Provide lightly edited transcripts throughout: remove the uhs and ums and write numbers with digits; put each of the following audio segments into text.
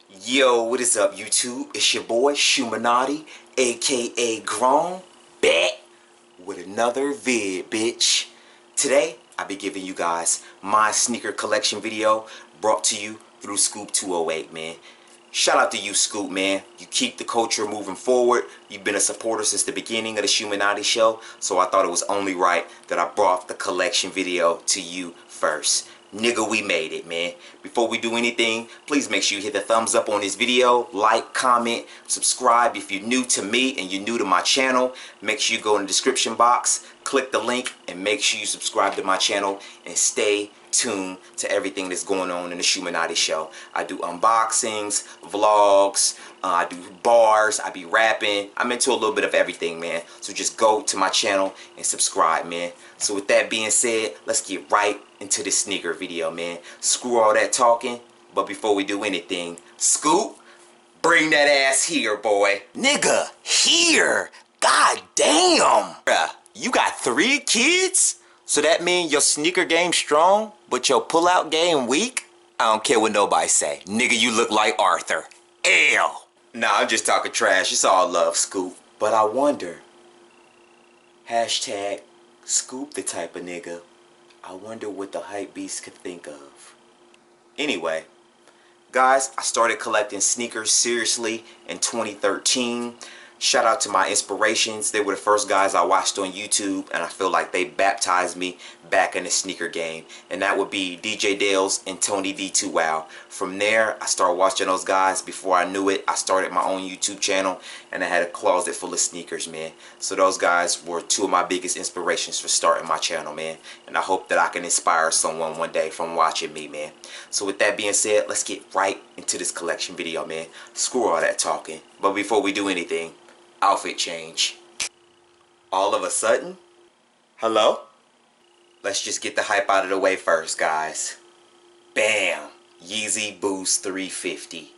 Yo, what is up, YouTube? It's your boy Shoemanati, aka Grown, back with another vid, bitch. Today, I'll be giving you guys my sneaker collection video brought to you through Scoop 208, man. Shout out to you, Scoop, man. You keep the culture moving forward. You've been a supporter since the beginning of the Shoemanati show, so I thought it was only right that I brought the collection video to you first. Nigga, we made it, man. Before we do anything, please make sure you hit the thumbs up on this video, like, comment, subscribe if you're new to me and you're new to my channel. Make sure you go in the description box, click the link, and make sure you subscribe to my channel and stay tuned to everything that's going on in the Shoemanati show. I do unboxings, vlogs, I do bars, I be rapping. I'm into a little bit of everything, man. So just go to my channel and subscribe, man. So with that being said, let's get right into this sneaker video, man. Screw all that talking, but before we do anything, Scoop, bring that ass here, boy. Nigga, here. God damn. Bruh, you got 3 kids? So that mean your sneaker game strong, but your pull-out game weak? I don't care what nobody say. Nigga, you look like Arthur. Ew. Nah, I'm just talking trash. It's all love, Scoop. But I wonder, hashtag Scoop the type of nigga, I wonder what the hype beast could think of. Anyway, guys, I started collecting sneakers seriously in 2013. Shout out to my inspirations. They were the first guys I watched on YouTube, and I feel like they baptized me back in the sneaker game. And that would be DJ Dales and Tony D2 Wow. From there, I started watching those guys. Before I knew it, I started my own YouTube channel, and I had a closet full of sneakers, man. So those guys were 2 of my biggest inspirations for starting my channel, man. And I hope that I can inspire someone one day from watching me, man. So with that being said, let's get right into this collection video, man. Screw all that talking. But before we do anything, outfit change. All of a sudden? Hello? Let's just get the hype out of the way first, guys. Bam! Yeezy Boost 350.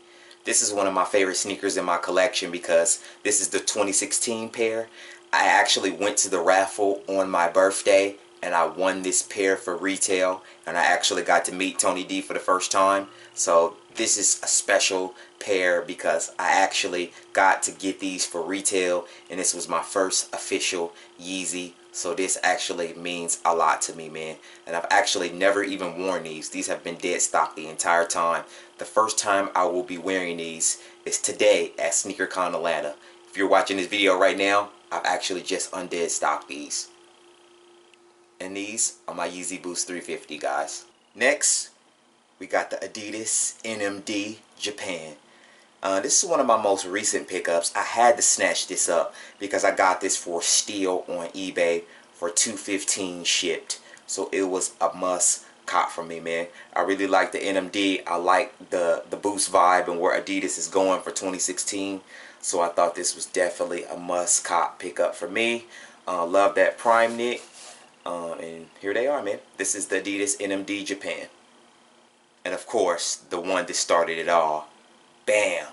This is one of my favorite sneakers in my collection because this is the 2016 pair. I actually went to the raffle on my birthday and I won this pair for retail, and I actually got to meet Tony D for the first time. So this is a special pair because I actually got to get these for retail, and this was my first official Yeezy. So this actually means a lot to me, man. And I've actually never even worn these. These have been dead stock the entire time. The first time I will be wearing these is today at SneakerCon Atlanta. If you're watching this video right now, I've actually just undead stocked these. And these are my Yeezy Boost 350, guys. Next, we got the Adidas NMD Japan. This is one of my most recent pickups. I had to snatch this up because I got this for steal on eBay for $215 shipped. So it was a must cop for me, man. I really like the NMD. I like the Boost vibe and where Adidas is going for 2016. So I thought this was definitely a must cop pickup for me. Love that prime knit. And here they are, man. This is the Adidas NMD Japan. And of course, the one that started it all. Bam!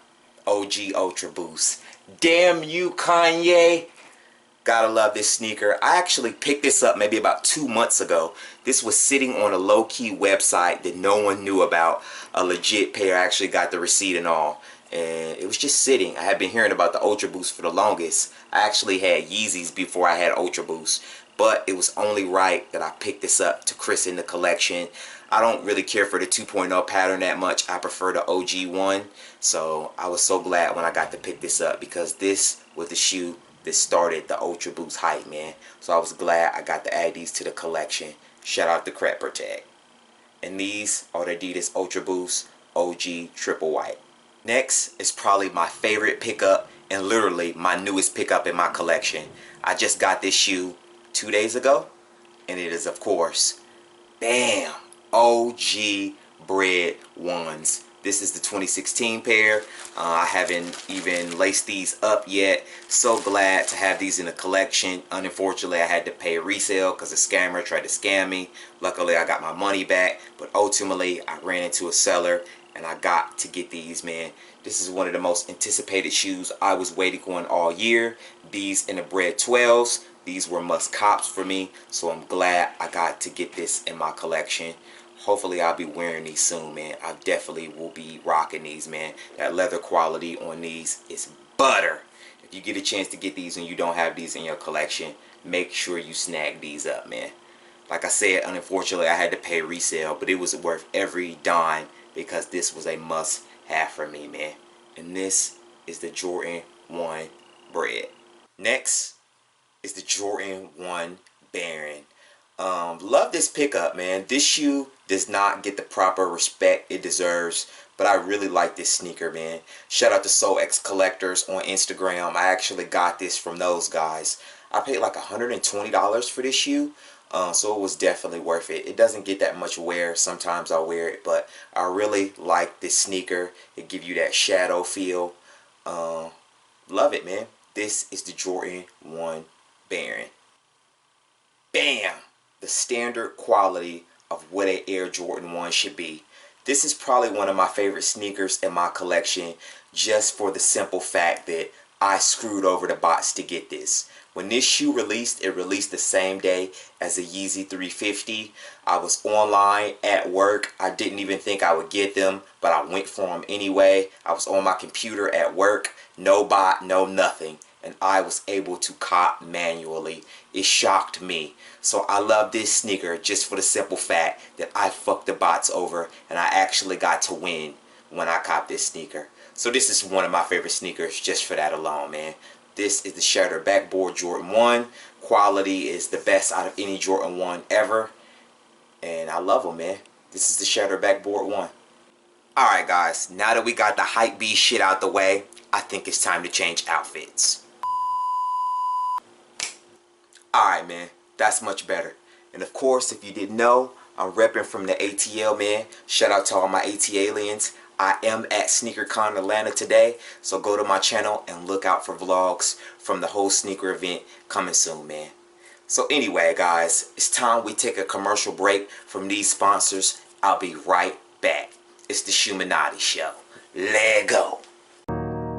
OG Ultra Boost. Damn you, Kanye! Gotta love this sneaker. I actually picked this up maybe about 2 months ago. This was sitting on a low-key website that no one knew about. A legit pair. I actually got the receipt and all. And it was just sitting. I had been hearing about the Ultra Boost for the longest. I actually had Yeezys before I had Ultra Boost. But it was only right that I picked this up to christen the collection. I don't really care for the 2.0 pattern that much. I prefer the OG one. So I was so glad when I got to pick this up because this was the shoe that started the Ultra Boost hype, man. So I was glad I got to add these to the collection. Shout out to Crapper Tag. And these are the Adidas Ultra Boost OG Triple White. Next is probably my favorite pickup and literally my newest pickup in my collection. I just got this shoe 2 days ago, and it is of course, bam, OG Bread Ones. This is the 2016 pair. I haven't even laced these up yet. So glad to have these in the collection. Unfortunately, I had to pay resale because a scammer tried to scam me. Luckily, I got my money back, but ultimately, I ran into a seller and I got to get these, man. This is one of the most anticipated shoes I was waiting on all year. These in the Bread 12s. These were must cops for me, so I'm glad I got to get this in my collection. Hopefully I'll be wearing these soon, man. I definitely will be rocking these, man. That leather quality on these is butter. If you get a chance to get these and you don't have these in your collection, make sure you snag these up, man. Like I said, unfortunately I had to pay resale, but it was worth every dime because this was a must have for me, man. And this is the Jordan 1 Bread. Next is the Jordan 1 Baron. Love this pickup, man. This shoe does not get the proper respect it deserves, but I really like this sneaker, man. Shout out to Soul X Collectors on Instagram. I actually got this from those guys. I paid like $120 for this shoe, so it was definitely worth it. It doesn't get that much wear. Sometimes I wear it, but I really like this sneaker. It gives you that shadow feel. Love it, man. This is the Jordan 1 Baron. Bam! The standard quality of what an Air Jordan 1 should be. This is probably one of my favorite sneakers in my collection, just for the simple fact that I screwed over the bots to get this. When this shoe released, it released the same day as the Yeezy 350. I was online at work. I didn't even think I would get them, but I went for them anyway. I was on my computer at work, no bot, no nothing, and I was able to cop manually. It shocked me. So I love this sneaker just for the simple fact that I fucked the bots over and I actually got to win when I copped this sneaker. So this is one of my favorite sneakers just for that alone, man. This is the Shattered Backboard Jordan 1. Quality is the best out of any Jordan 1 ever. And I love them, man. This is the Shattered Backboard 1. Alright guys, now that we got the hype beast shit out the way, I think it's time to change outfits. Alright, man. That's much better. And of course, if you didn't know, I'm repping from the ATL, man. Shout out to all my ATLians. I am at SneakerCon Atlanta today, so go to my channel and look out for vlogs from the whole sneaker event coming soon, man. So anyway, guys, it's time we take a commercial break from these sponsors. I'll be right back. It's the Shoemanati Show. Let go.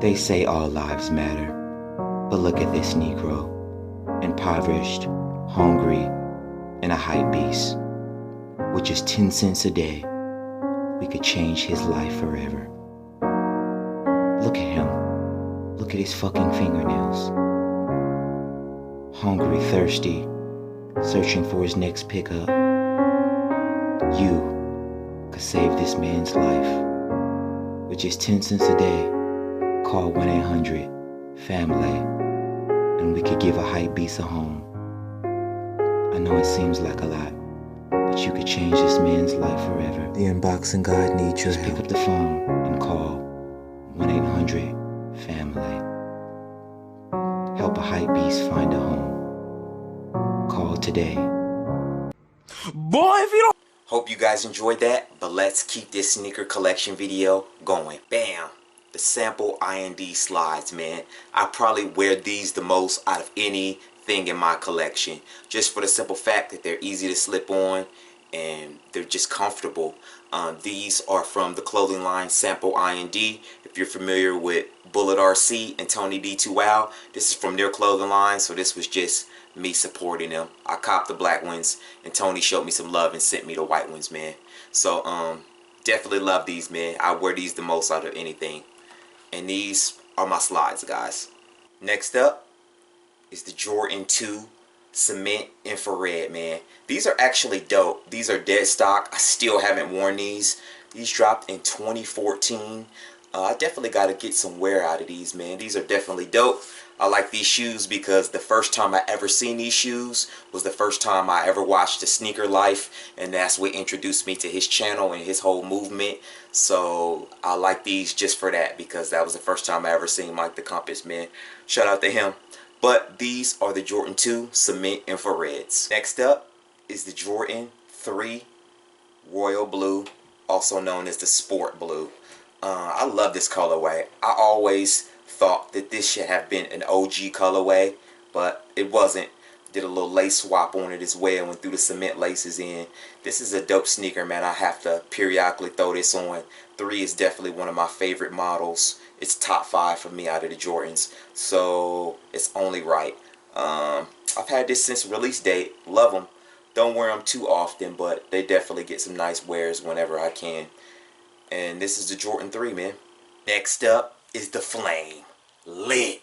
They say all lives matter, but look at this Negro. Impoverished, hungry, and a hype beast. With just 10 cents a day, we could change his life forever. Look at him. Look at his fucking fingernails. Hungry, thirsty, searching for his next pickup. You could save this man's life. With just 10 cents a day, call 1-800-FAMILY, and we could give a hype beast a home. I know it seems like a lot, but you could change this man's life forever. The unboxing guide needs your Just help. pick up the phone and call 1-800-FAMILY. Help a hype beast find a home. Call today. Boy, if you don't... Hope you guys enjoyed that, but let's keep this sneaker collection video going. Bam! The sample IND slides, man. I probably wear these the most out of anything in my collection, just for the simple fact that they're easy to slip on and they're just comfortable. These are from the clothing line Sample IND. If you're familiar with Bullet RC and Tony D2Al, this is from their clothing line, so this was just me supporting them. I copped the black ones and Tony showed me some love and sent me the white ones, man. So definitely love these, man. I wear these the most out of anything. And these are my slides, guys. Next up is the Jordan 2 Cement Infrared, man. These are actually dope. These are dead stock. I still haven't worn these. These dropped in 2014. I definitely got to get some wear out of these, man. These are definitely dope. I like these shoes because the first time I ever seen these shoes was the first time I ever watched The Sneaker Life, and that's what introduced me to his channel and his whole movement. So I like these just for that, because that was the first time I ever seen Mike the Compass, man. Shout out to him. But these are the Jordan 2 Cement Infrareds. Next up is the Jordan 3 Royal Blue, also known as the Sport Blue. I love this colorway. I always thought that this should have been an OG colorway, but it wasn't. Did a little lace swap on it as well and threw the cement laces in. This is a dope sneaker, man. I have to periodically throw this on. 3 is definitely one of my favorite models. It's top 5 for me out of the Jordans, so it's only right. I've had this since release date. Love them. Don't wear them too often, but they definitely get some nice wears whenever I can. And this is the Jordan 3, man. Next up is the Flame. Lit.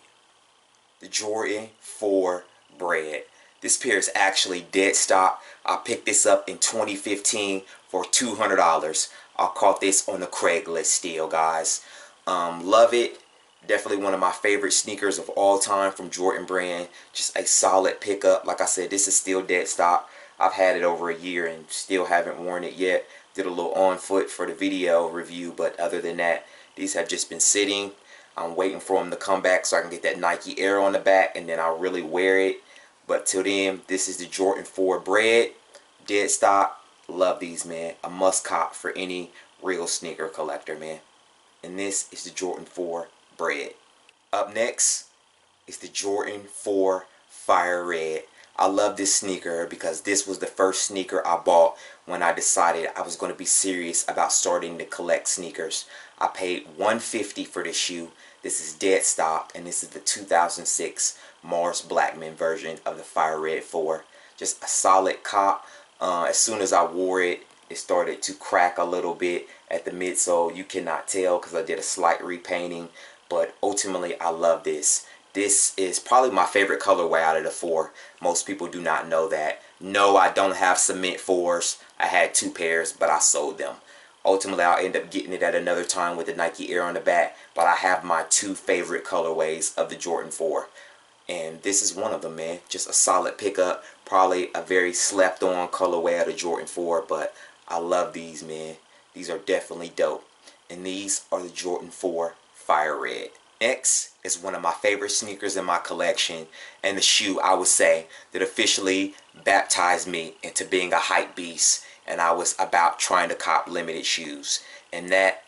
The Jordan 4 Bread. This pair is actually dead stock. I picked this up in 2015 for $200. I caught this on the Craigslist still, guys. Love it. Definitely one of my favorite sneakers of all time from Jordan brand. Just a solid pickup. Like I said, this is still dead stock. I've had it over a year and still haven't worn it yet. Did a little on foot for the video review, but other than that, these have just been sitting. I'm waiting for them to come back so I can get that Nike Air on the back, and then I'll really wear it. But till then, this is the Jordan 4 Bread. Dead stock. Love these, man. A must cop for any real sneaker collector, man. And this is the Jordan 4 Bread. Up next is the Jordan 4 Fire Red. I love this sneaker because this was the first sneaker I bought when I decided I was going to be serious about starting to collect sneakers. I paid $150 for this shoe. This is dead stock, and this is the 2006 Morris Blackman version of the Fire Red 4. Just a solid cop. As soon as I wore it, it started to crack a little bit at the midsole. You cannot tell because I did a slight repainting, but ultimately I love this. This is probably my favorite colorway out of the 4. Most people do not know that. No, I don't have cement 4s. I had 2 pairs, but I sold them. Ultimately, I'll end up getting it at another time with the Nike Air on the back, but I have my 2 favorite colorways of the Jordan 4. And this is one of them, man. Just a solid pickup. Probably a very slept on colorway of the Jordan 4, but I love these, man. These are definitely dope. And these are the Jordan 4 Fire Red. Next is one of my favorite sneakers in my collection, and the shoe, I would say, that officially baptized me into being a hype beast, and I was about trying to cop limited shoes. And that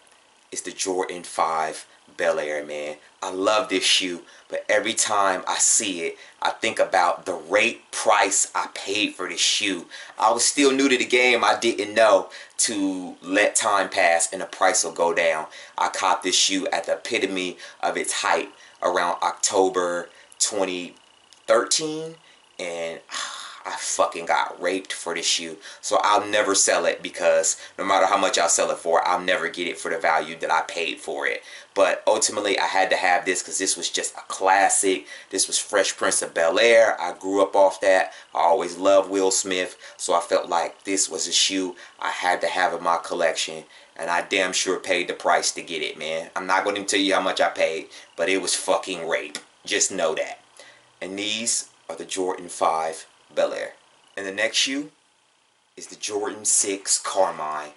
is the Jordan 5 Bel Air, man. I love this shoe, but every time I see it, I think about the rate price I paid for this shoe. I was still new to the game. I didn't know to let time pass and the price will go down. I copped this shoe at the epitome of its hype around October 2013, and I fucking got raped for this shoe. So I'll never sell it, because no matter how much I'll sell it for, I'll never get it for the value that I paid for it. But ultimately, I had to have this because this was just a classic. This was Fresh Prince of Bel-Air. I grew up off that. I always loved Will Smith. So I felt like this was a shoe I had to have in my collection. And I damn sure paid the price to get it, man. I'm not going to tell you how much I paid, but it was fucking rape. Just know that. And these are the Jordan 5 Bel Air. And the next shoe is the Jordan 6 Carmine.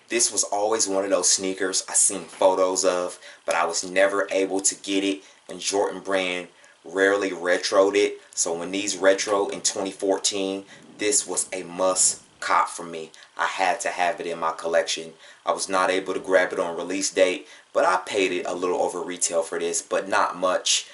This was always one of those sneakers I seen photos of, but I was never able to get it, and Jordan brand rarely retroed it. So when these retro in 2014, this was a must cop for me. I had to have it in my collection. I was not able to grab it on release date, but I paid it a little over retail for this, but not much.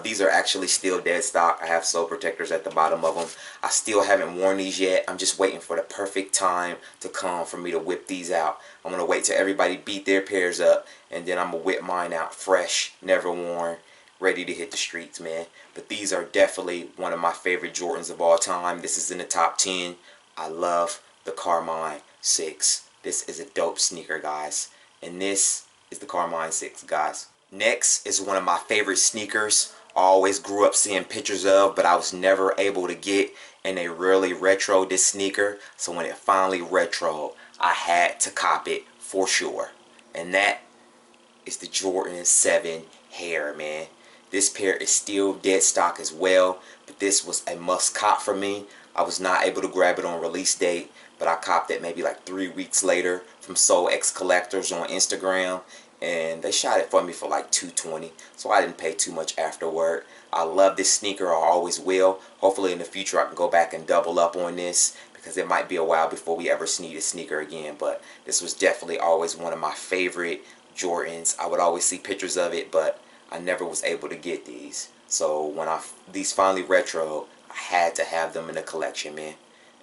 These are actually still dead stock. I have sole protectors at the bottom of them. I still haven't worn these yet. I'm just waiting for the perfect time to come for me to whip these out. I'm going to wait till everybody beat their pairs up, and then I'm going to whip mine out fresh, never worn, ready to hit the streets, man. But these are definitely one of my favorite Jordans of all time. This is in the top 10. I love the Carmine 6. This is a dope sneaker, guys. And this is the Carmine 6, guys. Next is one of my favorite sneakers. I always grew up seeing pictures of, but I was never able to get, and they rarely retroed this sneaker. So when it finally retroed, I had to cop it for sure. And that is the Jordan 7 Hair, man. This pair is still dead stock as well, but this was a must cop for me. I was not able to grab it on release date, but I copped it maybe like 3 weeks later from Soul X Collectors on Instagram, and they shot it for me for like $220, so I didn't pay too much afterward. I love this sneaker. I always will. Hopefully in the future I can go back and double up on this, because it might be a while before we ever need a sneaker again. But this was definitely always one of my favorite Jordans. I would always see pictures of it, but I never was able to get these. So when these finally retro, I had to have them in the collection, man.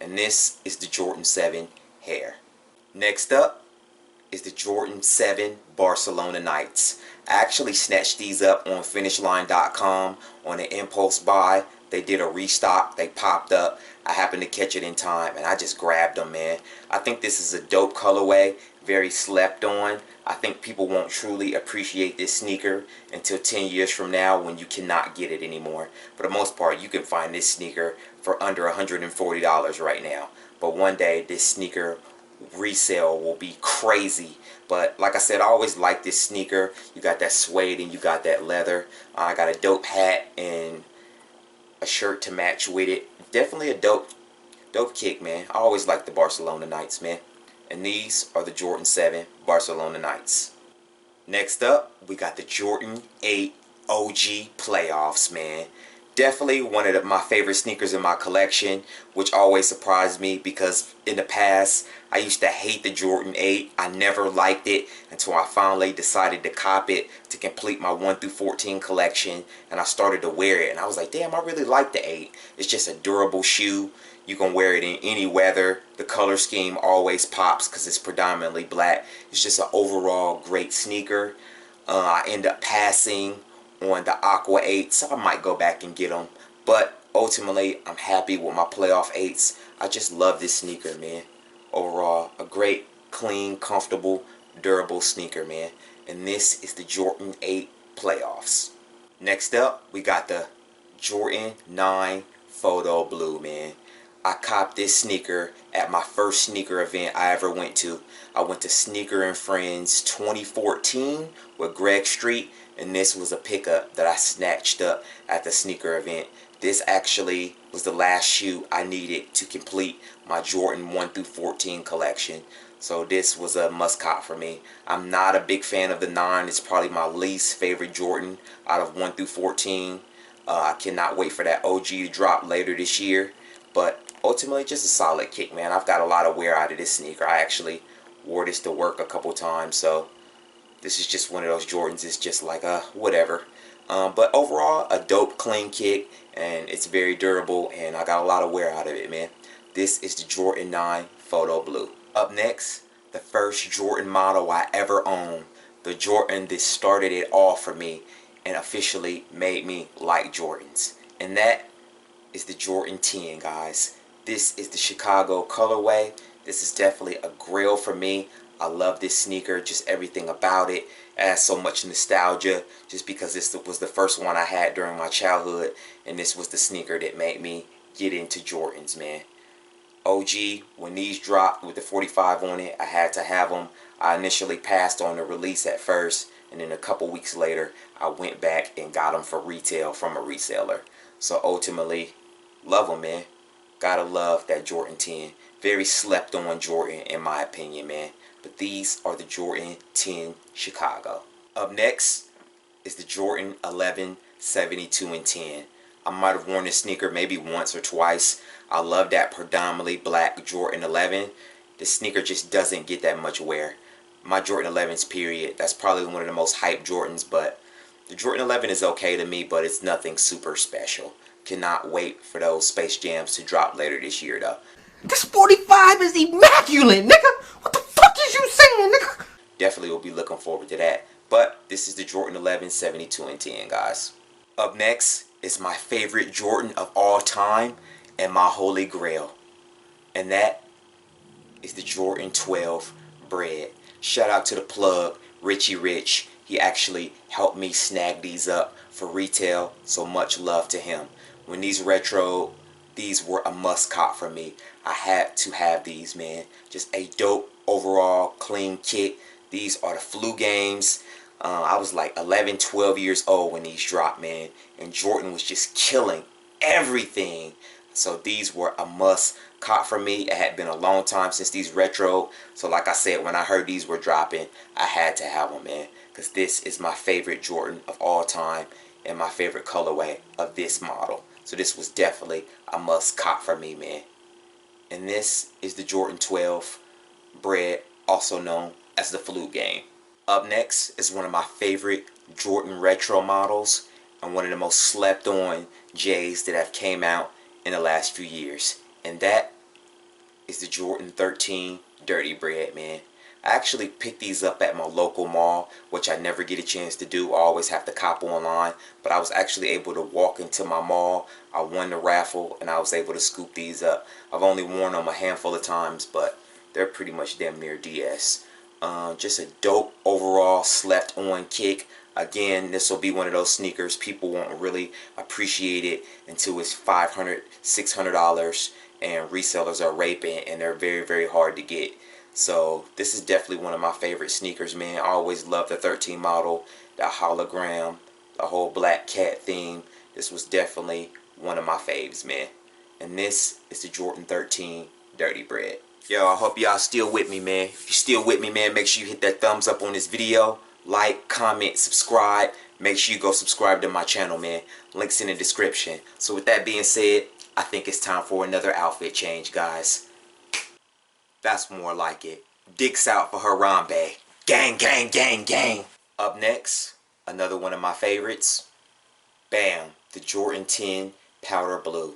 And this is the Jordan 7 Hair. Next up is the Jordan 7 Barcelona Nights. I actually snatched these up on finishline.com on an impulse buy. They did a restock. They popped up. I happened to catch it in time, and I just grabbed them, man. I think this is a dope colorway. Very slept on. I think people won't truly appreciate this sneaker until 10 years from now when you cannot get it anymore. For the most part, you can find this sneaker for under $140 right now. But one day, this sneaker resale will be crazy. But like I said, I always like this sneaker. You got that suede and you got that leather. I got a dope hat and a shirt to match with it. Definitely a dope kick, man. I always like the Barcelona Knights, man. And these are the Jordan 7 Barcelona Knights. Next up, we got the Jordan 8 OG Playoffs, man. Definitely one of my favorite sneakers in my collection, which always surprised me because in the past, I used to hate the Jordan 8. I never liked it until I finally decided to cop it to complete my 1 through 14 collection, and I started to wear it, and I was like, damn, I really like the 8. It's just a durable shoe. You can wear it in any weather. The color scheme always pops because it's predominantly black. It's just an overall great sneaker. I end up passing on the Aqua 8, so I might go back and get them. But ultimately, I'm happy with my playoff 8s. I just love this sneaker, man. Overall, a great, clean, comfortable, durable sneaker, man. And this is the Jordan 8 Playoffs. Next up, we got the Jordan 9 Photo Blue, man. I copped this sneaker at my first sneaker event I ever went to. I went to Sneaker and Friends 2014 with Greg Street, and this was a pickup that I snatched up at the sneaker event. This actually was the last shoe I needed to complete my Jordan 1 through 14 collection. So this was a must cop for me. I'm not a big fan of the 9. It's probably my least favorite Jordan out of 1 through 14. I cannot wait for that OG to drop later this year. But ultimately, just a solid kick, man. I've got a lot of wear out of this sneaker. I actually wore this to work a couple times, so this is just one of those Jordans. It's just like, whatever. But overall, a dope, clean kick, and it's very durable, and I got a lot of wear out of it, man. This is the Jordan 9 Photo Blue. Up next, the first Jordan model I ever owned. The Jordan that started it all for me and officially made me like Jordans. And that is the Jordan 10, guys. This is the Chicago colorway. This is definitely a grail for me. I love this sneaker, just everything about it. It has so much nostalgia just because this was the first one I had during my childhood, and this was the sneaker that made me get into Jordans, man. OG, when these dropped with the 45 on it, I had to have them. I initially passed on the release at first, and then a couple weeks later, I went back and got them for retail from a reseller. So ultimately, love them, man. Gotta love that Jordan 10. Very slept on Jordan in my opinion, man. But these are the Jordan 10 Chicago. Up next is the Jordan 11 72 and 10. I might have worn this sneaker maybe once or twice. I love that predominantly black Jordan 11. This sneaker just doesn't get that much wear. My Jordan 11s, period. That's probably one of the most hyped Jordans, but the Jordan 11 is okay to me, but it's nothing super special. Cannot wait for those Space Jams to drop later this year, though. This 45 is immaculate, nigga. What the fuck is you saying, nigga? Definitely will be looking forward to that. But this is the Jordan 11 72 and 10, guys. Up next is my favorite Jordan of all time and my holy grail. And that is the Jordan 12 Bread. Shout out to the plug, Richie Rich. He actually helped me snag these up for retail, so much love to him. When these were a must cop for me. I had to have these, man. Just a dope overall clean kit. These are the flu games. I was like 11, 12 years old when these dropped, man. And Jordan was just killing everything. So these were a must cop for me. It had been a long time since these retro. So like I said, when I heard these were dropping, I had to have them, man. Because this is my favorite Jordan of all time and my favorite colorway of this model. So this was definitely a must cop for me, man. And this is the Jordan 12 Bread, also known as the flu game. Up next is one of my favorite Jordan retro models and one of the most slept on J's that have came out in the last few years. And that is the Jordan 13 Dirty Bread, man. I actually picked these up at my local mall, which I never get a chance to do. I always have to cop online, but I was actually able to walk into my mall. I won the raffle and I was able to scoop these up. I've only worn them a handful of times, but they're pretty much damn near DS. Just a dope overall slept on kick. Again, this will be one of those sneakers people won't really appreciate it until it's $500, $600 and resellers are raping and they're very, very hard to get. So this is definitely one of my favorite sneakers, man. I always loved the 13 model, the hologram, the whole black cat theme. This was definitely one of my faves, man. And this is the Jordan 13 Dirty Bread. Yo, I hope y'all still with me, man. If you're still with me, man, make sure you hit that thumbs up on this video. Like, comment, subscribe. Make sure you go subscribe to my channel, man. Links in the description. So with that being said, I think it's time for another outfit change, guys. That's more like it. Dicks out for Harambe. Gang, gang, gang, gang. Up next, another one of my favorites. Bam, the Jordan 10 Powder Blue.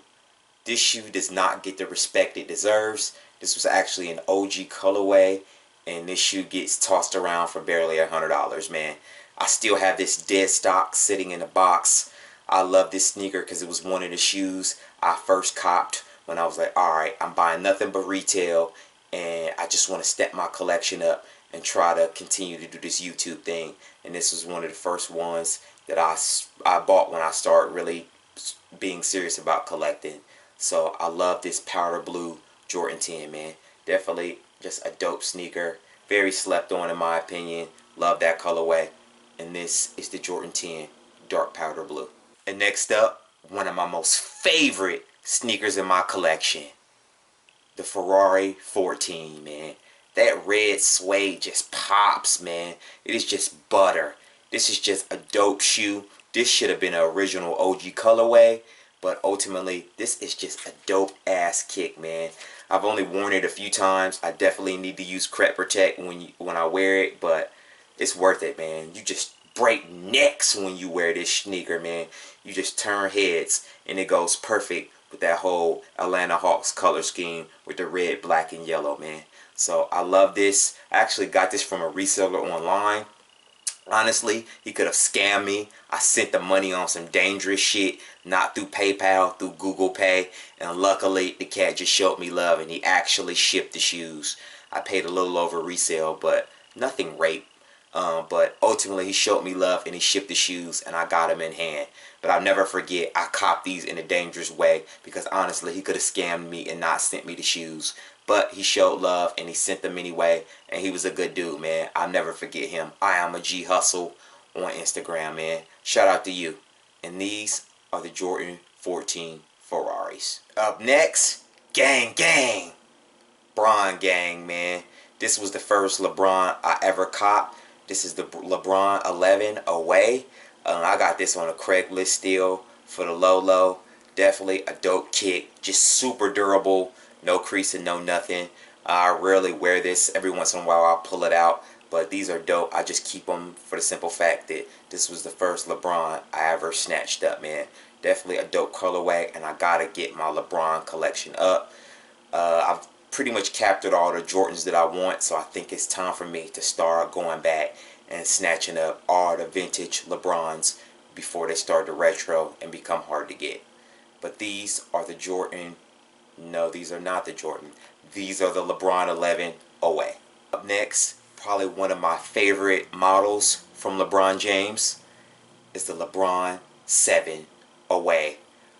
This shoe does not get the respect it deserves. This was actually an OG colorway, and this shoe gets tossed around for barely $100, man. I still have this dead stock sitting in a box. I love this sneaker because it was one of the shoes I first copped when I was like, alright, I'm buying nothing but retail, and I just want to step my collection up and try to continue to do this YouTube thing. And this was one of the first ones that I bought when I started really being serious about collecting. So I love this powder blue Jordan 10, man. Definitely just a dope sneaker. Very slept on in my opinion. Love that colorway. And this is the Jordan 10 dark powder blue. And next up, one of my most favorite sneakers in my collection. The Ferrari 14, man. That red suede just pops, man. It is just butter. This is just a dope shoe. This should have been an original OG colorway. But ultimately, this is just a dope ass kick, man. I've only worn it a few times. I definitely need to use Crep Protect when I wear it, but it's worth it, man. You just break necks when you wear this sneaker, man. You just turn heads, and it goes perfect with that whole Atlanta Hawks color scheme with the red, black, and yellow, man. So I love this. I actually got this from a reseller online. Honestly, he could have scammed me. I sent the money on some dangerous shit, not through PayPal, through Google Pay, and luckily the cat just showed me love and he actually shipped the shoes. I paid a little over resale, but nothing rape. But ultimately he showed me love and he shipped the shoes and I got them in hand. But I'll never forget, I copped these in a dangerous way because honestly he could have scammed me and not sent me the shoes. But he showed love and he sent them anyway, and he was a good dude, man. I'll never forget him. I am a G Hustle on Instagram, man. Shout out to you. And these are the Jordan 14 Ferraris. Up next, gang gang. Bron gang, man. This was the first LeBron I ever copped. This is the LeBron 11 away. I got this on a Craigslist deal for the low. Definitely a dope kick. Just super durable. No creasing, no nothing. I rarely wear this. Every once in a while I'll pull it out. But these are dope. I just keep them for the simple fact that this was the first LeBron I ever snatched up, man. Definitely a dope colorway, and I gotta get my LeBron collection up. I've pretty much captured all the Jordans that I want, so I think it's time for me to start going back and snatching up all the vintage LeBrons before they start to retro and become hard to get. But these are the Jordan. No, these are not the Jordan. These are the LeBron 11 away. Up next, probably one of my favorite models from LeBron James is the LeBron 7 away.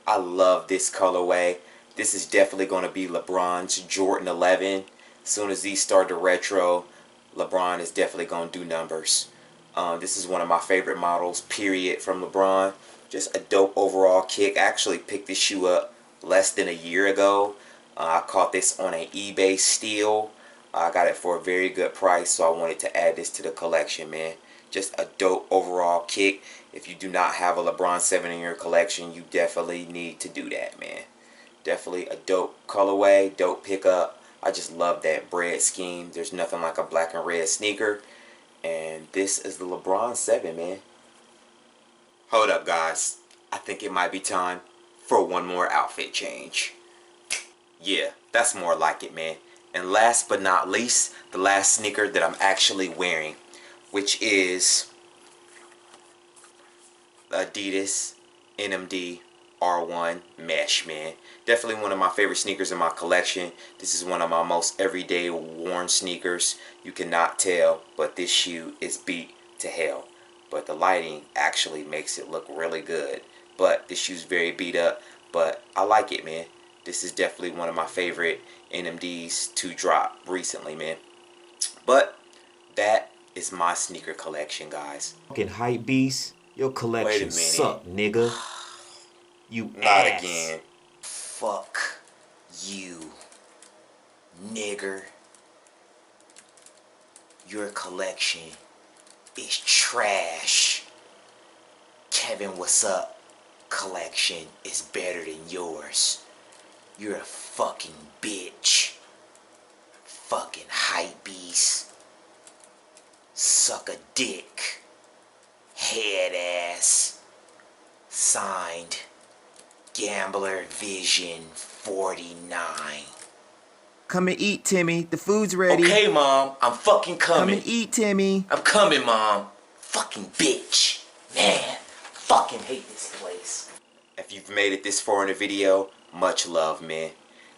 I love this colorway. This is definitely going to be LeBron's Jordan 11. As soon as these start to retro, LeBron is definitely going to do numbers. This is one of my favorite models, period, from LeBron. Just a dope overall kick. I actually picked this shoe up less than a year ago. I caught this on an eBay steal. I got it for a very good price, so I wanted to add this to the collection, man. Just a dope overall kick. If you do not have a LeBron 7 in your collection, you definitely need to do that, man. Definitely a dope colorway, dope pickup. I just love that bread scheme. There's nothing like a black and red sneaker. And this is the LeBron 7, man. Hold up, guys. I think it might be time for one more outfit change. Yeah, that's more like it, man. And last but not least, the last sneaker that I'm actually wearing, which is Adidas NMD R1 Mesh, man. Definitely one of my favorite sneakers in my collection. This is one of my most everyday worn sneakers. You cannot tell, but this shoe is beat to hell. But the lighting actually makes it look really good. But this shoe's very beat up, but I like it, man. This is definitely one of my favorite NMDs to drop recently, man. But that is my sneaker collection, guys. Fucking hype beast. Your collection suck, nigga. You Not ass. again. Fuck you, nigger. Your collection is trash. Kevin, what's up? Collection is better than yours. You're a fucking bitch. Fucking hype beast. Suck a dick. Head ass. Signed, Gambler Vision 49. Come and eat, Timmy. The food's ready. Okay, Mom, I'm fucking Come coming. and eat, Timmy. I'm coming, Mom. Fucking bitch. Man, fucking hate this place. If you've made it this far in the video, much love, man.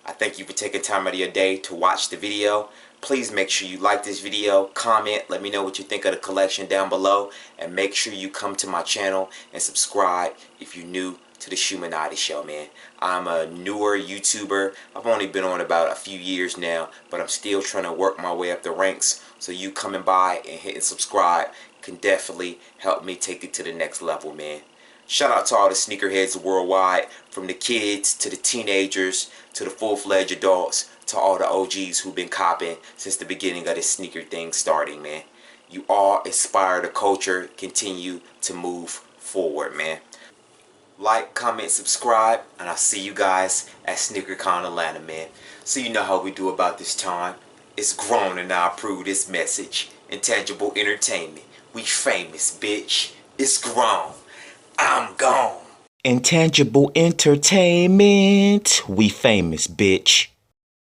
I thank you for taking time out of your day to watch the video. Please make sure you like this video, comment, let me know what you think of the collection down below, and make sure you come to my channel and subscribe if you're new to the Shoemanati show, man. I'm a newer YouTuber. I've only been on about a few years now, but I'm still trying to work my way up the ranks. So you coming by and hitting subscribe can definitely help me take it to the next level, man. Shout out to all the sneakerheads worldwide, from the kids to the teenagers to the full-fledged adults to all the OGs who've been copping since the beginning of this sneaker thing starting, man. You all inspire the culture, continue to move forward, man. Like, comment, subscribe, and I'll see you guys at SneakerCon Atlanta, man. So you know how we do about this time. It's grown and I approve this message. Intangible Entertainment. We famous, bitch. It's grown. I'm gone. Intangible Entertainment. We famous, bitch.